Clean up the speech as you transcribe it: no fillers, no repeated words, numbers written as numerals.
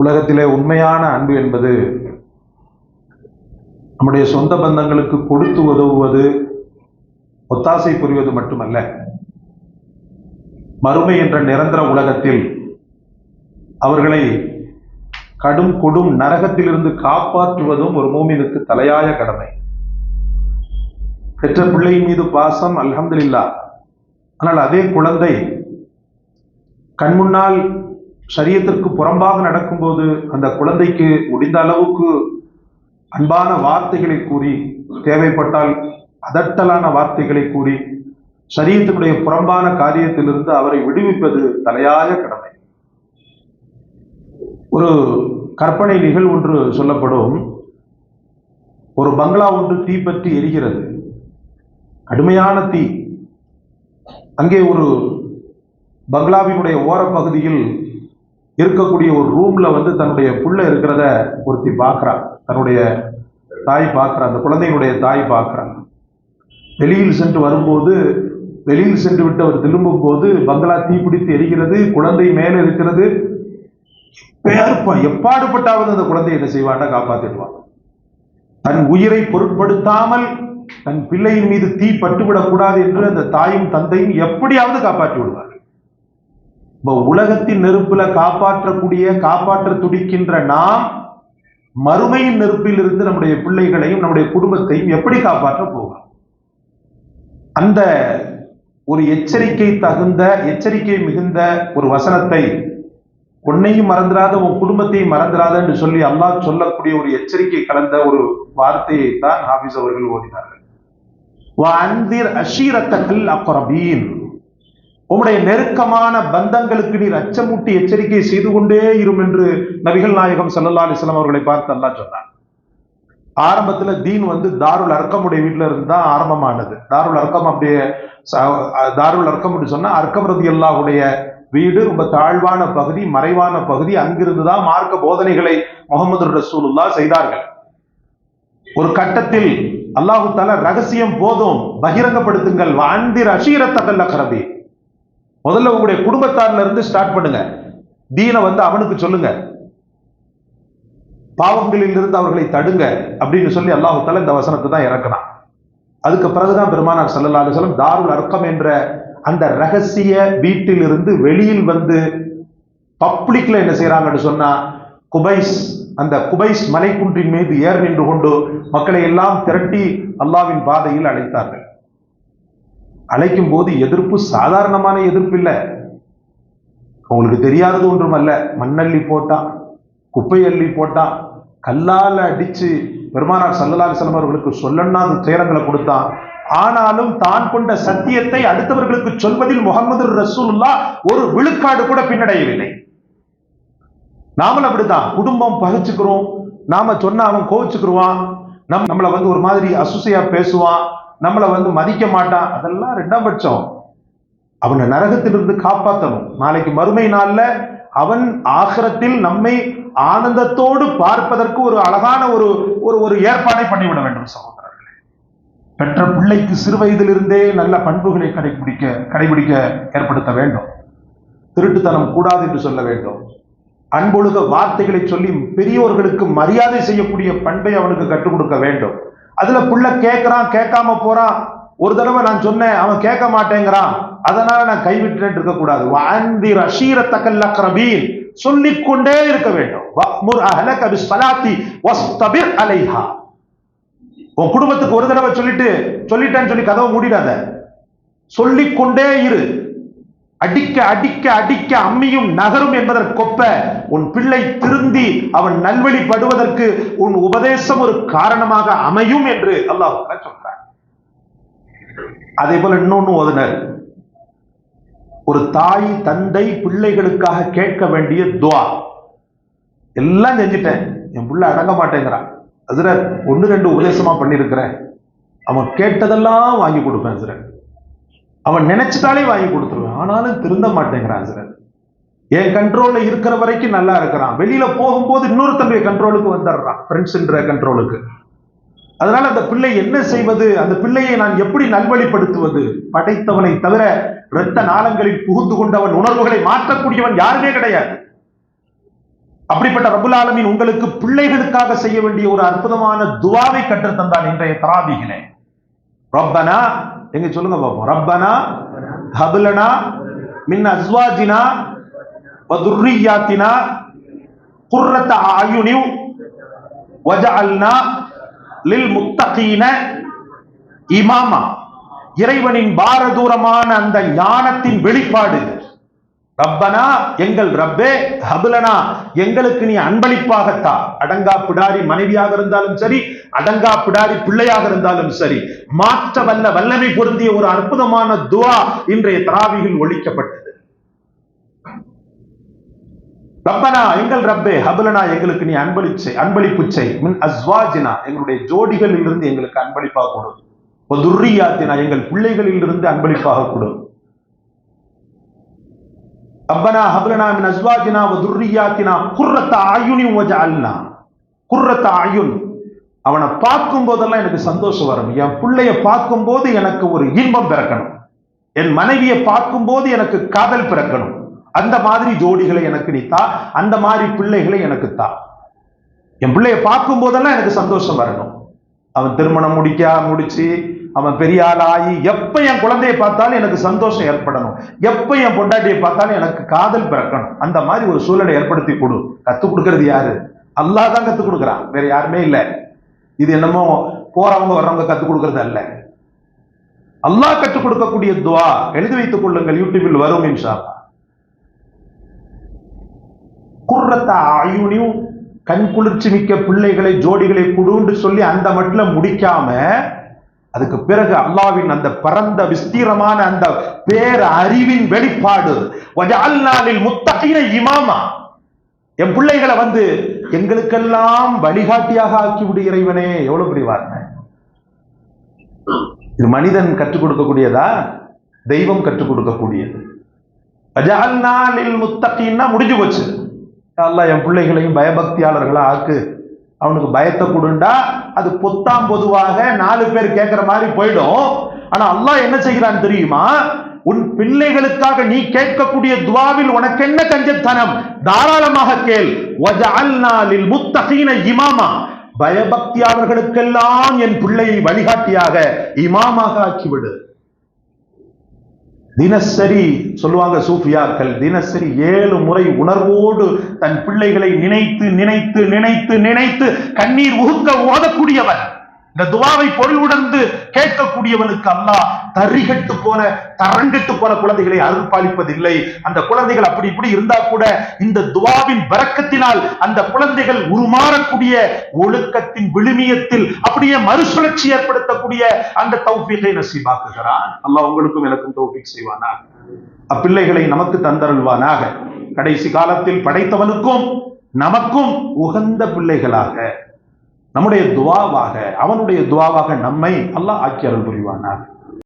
உலகத்திலே உண்மையான அன்பு என்பது நம்முடைய சொந்த பந்தங்களுக்கு கொடுத்து உதவுவது, ஒத்தாசை புரிவது மட்டுமல்ல. மறுமை என்ற நிரந்தர உலகத்தில் அவர்களை கடும் கொடும் நரகத்திலிருந்து காப்பாற்றுவதும் ஒரு மூமினுக்கு தலையாய கடமை. பெற்ற பிள்ளையின் மீது பாசம், அல்ஹம்துலில்லாஹ். ஆனால் அதே குழந்தை கண்முன்னால் ஷரியத்திற்கு புறம்பாக நடக்கும்போது அந்த குழந்தைக்கு முடிந்த அளவுக்கு அன்பான வார்த்தைகளை கூறி, தேவைப்பட்டால் அதட்டலான வார்த்தைகளை கூறி, ஷரியத்தினுடைய புறம்பான காரியத்திலிருந்து அவரை விடுவிப்பது தலையாய கடமை. ஒரு கற்பனை நிகழ்வு ஒன்று சொல்லப்படும். ஒரு பங்களா ஒன்று தீப்பற்றி எரிகிறது, கடுமையான தீ. அங்கே ஒரு பங்களாவினுடைய ஓரப்பகுதியில் இருக்கக்கூடிய ஒரு ரூம்ல தன்னுடைய புள்ள இருக்கிறத ஒருத்தி பார்க்கிறான். தன்னுடைய தாய் பார்க்கிறான், அந்த குழந்தையினுடைய தாய் பார்க்கிறான். வெளியில் சென்று வரும்போது, வெளியில் சென்று விட்டு அவர் திரும்பும் போது பங்களா தீப்பிடித்து எரிகிறது, குழந்தை மேலே இருக்கிறது. எப்பாடுபட்டாவது அந்த குழந்தை என்ன செய்வான்னா காப்பாத்திடுவான். தன் உயிரை பொருட்படுத்தாமல் தன் பிள்ளையின் மீது தீ பட்டுவிடக் கூடாது என்று அந்த தாயும் தந்தையும் எப்படியாவது காப்பாற்றி விடுவார்கள். உலகத்தின் நெருப்புல காப்பாற்ற துடிக்கின்ற நாம் மறுமையின் நெருப்பில் இருந்து நம்முடைய பிள்ளைகளையும் நம்முடைய குடும்பத்தையும் எப்படி காப்பாற்ற போகிறோம்? அந்த ஒரு எச்சரிக்கை மிகுந்த ஒரு வசனத்தை, உன்னையும் மறந்துடாத உன் குடும்பத்தையும் மறந்துடாத என்று சொல்லி அல்லாஹ் சொல்லக்கூடிய ஒரு எச்சரிக்கை கலந்த ஒரு வார்த்தையை தான் ஹாஃபிஸ் அவர்கள் ஓதினார்கள். உம்முடைய நெருக்கமான பந்தங்களுக்கு நீர் அச்சமூட்டி எச்சரிக்கை செய்து கொண்டே இரும் என்று நபிகள் நாயகம் ஸல்லல்லாஹு அலைஹி வஸல்லம் அவர்களை பார்த்து அல்லாஹ் சொன்னார். ஆரம்பத்துல தீன் தாருல் அர்கமுடைய வீட்டுல இருந்து தான் ஆரம்பமானது. தாருல் அர்கம் அப்படி சொன்னா அர்கம் ரலியல்லாஹுடைய வீடு ரொம்ப தாழ்வான பகுதி, மறைவான பகுதி. அங்கிருந்துதான் மார்க்க போதனைகளை முஹம்மது ரசூலுல்லாஹ் செய்தார்கள். ஒரு கட்டத்தில் அல்லாஹு தஆலா ரகசியம் போதும், பகிரங்கப்படுத்துங்கள், வஅன்திர் அஷீரத்தகல் அக்ரபீன். முதல்ல உங்களுடைய குடும்பத்தார்ல இருந்து ஸ்டார்ட் பண்ணுங்க. தீனை அவனுக்கு சொல்லுங்க, பாவங்களில் இருந்து அவர்களை தடுங்க அப்படின்னு சொல்லி அல்லாஹு தஆலா இந்த வசனத்தை தான் இறக்கினான். அதுக்கு பிறகுதான் பெருமானார் ஸல்லல்லாஹு அலைஹி வஸல்லம் தாருல் அர்கம் என்ற அந்த ரகசிய வீட்டில் இருந்து வெளியில் பப்ளிக்ல என்ன செய்யறாங்கன்னு சொன்னா, அந்த குபைஸ் மலைக்குன்றின் மீது ஏர் நின்று கொண்டு மக்களை எல்லாம் திரட்டி அல்லாஹ்வின் பாதையில் அழைத்தார்கள். அழைக்கும் போது எதிர்ப்பு சாதாரணமான எதிர்ப்பு இல்லை. உங்களுக்கு தெரியாதது ஒன்றும் அல்ல. மண்ணள்ளி போட்டான், குப்பை அள்ளி போட்டான், கல்லால அடிச்சு பெருமானார் ஸல்லல்லாஹு அலைஹி வஸல்லம் அவர்களுக்கு சொல்லண்ணாத துயரங்களை கொடுத்தான். ஆனாலும் தான் கொண்ட சத்தியத்தை அடுத்தவர்களுக்கு சொல்வதில் முஹம்மது ரசூலுல்லாஹ் ஒரு விழுக்காடு கூட பின்னடையவில்லை. நாமளும் அப்படித்தான். குடும்பம் பகைச்சுக்கிறோம், நாம சொன்னா அவன் கோவிச்சுக்கிருவான், நம்மளை ஒரு மாதிரி அசுசையா பேசுவான், நம்மளை மதிக்க மாட்டான். அதெல்லாம் ரெண்டாம் பட்சம். அவனை நரகத்திலிருந்து காப்பாற்றணும். நாளைக்கு மறுமை நாள்ல அவன் ஆகிரத்தில் நம்மை ஆனந்தத்தோடு பார்ப்பதற்கு ஒரு அழகான ஒரு ஏற்பாடை பண்ணிவிட வேண்டும். சகோதரர்களே, பெற்ற பிள்ளைக்கு சிறு வயதிலிருந்தே நல்ல பண்புகளை கடைபிடிக்க ஏற்படுத்த வேண்டும். திருட்டுத்தனம் கூடாது என்று சொல்ல வேண்டும். அன்பொழுக வார்த்தைகளை சொல்லி பெரியோர்களுக்கு மரியாதை செய்யக்கூடிய பண்பை அவனுக்கு கற்றுக் கொடுக்க வேண்டும். அதுல புள்ள கேட்கிறான், கேட்காம போறான். ஒரு தடவை நான் சொன்னேன், அவன் கேட்க மாட்டேங்கிறான், அதனால நான் கைவிட்டுட்டு இருக்க கூடாது. வஅன்திர் அஷீரத்தகல் அக்ரபீன், சொல்லிக்கொண்டே இருக்க வேண்டும். வஅமுர் அஹ்லக பிஸ்ஸலாத்தி வஸ்தபிர் அலைஹா. உன் குடும்பத்துக்கு ஒரு தடவை சொல்லிட்டேன்னு சொல்லி கதவை மூடிடாத. சொல்லிக்கொண்டே இரு. அடிக்க அடிக்க அடிக்க அம்மியும் நகரும் என்பதற்கொப்ப உன் பிள்ளை திருந்தி அவன் நல்வழிப்படுவதற்கு உன் உபதேசம் ஒரு காரணமாக அமையும் என்று அல்லாஹ் சொல்றார். அதே போல இன்னொன்னு ஓதுனர், ஒரு தாய் தந்தை பிள்ளைகளுக்காக கேட்க வேண்டிய துஆ. எல்லாம் செஞ்சுட்டேன், என் பிள்ளை அடங்க மாட்டேங்கிறான், ஹஸ்ரத் 1-2 உபதேசமா பண்ணிருக்கிறேன், அவன் கேட்டதெல்லாம் வாங்கி கொடுப்பேன் ஹஸ்ரத், அவன் நினைச்சிட்டாலே வாங்கி கொடுத்துருவேன், ஆனாலும் திருந்த மாட்டேங்கிறான் ஹஸ்ரத், என் கண்ட்ரோல்ல இருக்கிற வரைக்கும் நல்லா இருக்கிறான், வெளியில போகும்போது இன்னொருத்தனுடைய கண்ட்ரோலுக்கு வந்துடுறான், ஃப்ரெண்ட்ஸ் என்ற கண்ட்ரோலுக்கு. அதனால அந்த பிள்ளை என்ன செய்வது, அந்த பிள்ளையை நான் எப்படி நல்வழிப்படுத்துவது? படைத்தவனை தவிர இரத்த நாளங்களில் புகுந்து கொண்டவன், உணர்வுகளை மாற்றக்கூடியவன் யாருமே கிடையாது. அப்படிப்பட்ட ரப்புல் ஆலமீன் உங்களுக்கு பிள்ளைகளுக்காக செய்ய வேண்டிய ஒரு அற்புதமான துவாவை கற்றுத்தந்தான் இன்றைய தராவீஹிலே. ரப்பனா, எங்க சொல்லுங்க பாப்போம். ரப்பனா ஹப்லனா மின் அஸ்வாஜினா வ துர்ரியாத்தினா குர்ரத அயுனி வஜஅல்னா லில் முத்தகீன இமாமா. இறைவனின் பாரதூரமான அந்த ஞானத்தின் வெளிப்பாடு. ரப்பனா, எங்கள் ரப்பே, ஹப்லனா, எங்களுக்கு நீ அன்பளிப்பாகத்தா. அடங்கா பிடாரி மனைவியாக இருந்தாலும் சரி, அடங்கா பிடாரி பிள்ளையாக இருந்தாலும் சரி, மாற்ற வல்ல வல்லமை பொருந்திய ஒரு அற்புதமான துவா இன்றைய தராவீஹில் ஒலிக்கப்பட்டது. ரப்பனா, எங்கள் ரப்பே, ஹப்லனா, எங்களுக்கு நீ அன்பளிப்பு செய். மின் அஸ்வாஜினா, எங்களுடைய ஜோடிகளில் இருந்து எங்களுக்கு அன்பளிப்பாக கொடு. துர்ரியாத்தினா, எங்கள் பிள்ளைகளில் இருந்து அன்பளிப்பாக கொடு. ரப்பனா ஹப்லனா மின் அஸ்வாஜினா வ துர்ரியாத்தினா குர்ரத அயுனி வஜஅல்னா. குர்ரத அயுன், அவனை பார்க்கும் போதெல்லாம் எனக்கு சந்தோஷம் வரணும். என் பிள்ளைய பார்க்கும் போது எனக்கு ஒரு இன்பம் பிறக்கணும். என் மனைவியை பார்க்கும் போது எனக்கு காதல் பிறக்கணும். அந்த மாதிரி ஜோடிகளை எனக்கு நீ தா. அந்த மாதிரி பிள்ளைகளை எனக்கு தா. என் பிள்ளைய பார்க்கும் போதெல்லாம் எனக்கு சந்தோஷம் வரணும். அவன் திருமணம் முடிச்சு அவன் பெரிய ஆள் ஆகி எப்ப என் குழந்தையை பார்த்தாலும் எனக்கு சந்தோஷம் ஏற்படணும். எப்ப என் பொண்டாட்டியை பார்த்தாலும் எனக்கு காதல் பிறக்கணும். அந்த மாதிரி ஒரு சூழலை ஏற்படுத்தி கொடு. கத்துக் கொடுக்கறது யாரு? அல்லாஹ் தான் கத்துக் கொடுக்குறான், வேற யாருமே இல்லை. இது என்னமோ போறவங்க வர்றவங்க கத்துக் கொடுக்கறது அல்ல. அல்லாஹ் கற்றுக் கொடுக்கக்கூடிய துவா. எழுதி வைத்துக் கொள்ளுங்கள், யூடியூபில் வரும் இன்ஷா அல்லாஹ். குர்ரத அயுனி, கண் குளிர்ச்சி மிக்க பிள்ளைகளை ஜோடிகளை குடுன்னு சொல்லி அந்த மட்டும் முடிக்காம, அதுக்கு பிறகு அல்லாஹ்வின் அந்த பரந்த விஸ்தீரமான அந்த பேர் அறிவின் வெளிப்பாடு. வஜஅல்னா லில் முத்தகீன இமாமா, என் பிள்ளைகளை எங்களுக்கெல்லாம் வழிகாட்டியாக ஆக்கி விடு இறைவனே. எவ்வளவு பெரிய வார்த்தை இது! மனிதன் கற்றுக் கொடுக்கக்கூடியதா? தெய்வம் கற்றுக் கொடுக்கக்கூடியது. வஜஅல்னா லில் முத்தகீன்னா முடிஞ்சு போச்சு. அல்லாஹ் என் பிள்ளைகளையும் பயபக்தியாளர்களா ஆக்கு, அவனுக்கு பயத்தை கொடுண்டா. அது பொத்தாம் பொதுவாக 4 பேர் கேட்கிற மாதிரி போயிடும். ஆனா அல்லாஹ் என்ன செய்கிறான் தெரியுமா? உன் பிள்ளைகளுக்காக நீ கேட்கக்கூடிய துவாவில் உனக்கு என்ன கஞ்சத்தனம்? தாராளமாக கேள். வஜஅல்னா லில் முத்தகீன இமாமா, பயபக்தியாளர்களுக்கெல்லாம் என் பிள்ளையை வழிகாட்டியாக இமாமாக ஆக்கிவிடு. தினசரி சொல்லுவாங்க சூஃபியாக்கள், தினசரி 7 முறை உணர்வோடு தன் பிள்ளைகளை நினைத்து நினைத்து நினைத்து நினைத்து கண்ணீர் உகுக்க ஓதக்கூடியவன். இந்த துவாவை பொருள் உணர்ந்து கேட்கக்கூடியவனுக்கு அல்லாஹ் தரிகட்டு போன தரங்கட்டு போன குழந்தைகளை அருள்பாலிப்பதில்லை. அந்த குழந்தைகள் அப்படி இப்படி இருந்தா கூட இந்த துவாவின் பரக்கத்தினால் அந்த குழந்தைகள் உருமாறக்கூடிய ஒழுக்கத்தின் விழுமியத்தில் அப்படியே மறுசுழற்சி ஏற்படுத்தக்கூடிய அந்த தௌஃபீகை நசீபாக்குகிறான். அல்லாஹ் உங்களுக்கும் எனக்கும் தௌஃபீக் செய்வானாக. அப்பிள்ளைகளை நமக்கு தந்தருள்வானாக. கடைசி காலத்தில் படைத்தவனுக்கும் நமக்கும் உகந்த பிள்ளைகளாக, நம்முடைய துவாவாக, அவனுடைய துவாவாக நம்மை அல்லாஹ் ஆக்கி அருள் புரிவானாக.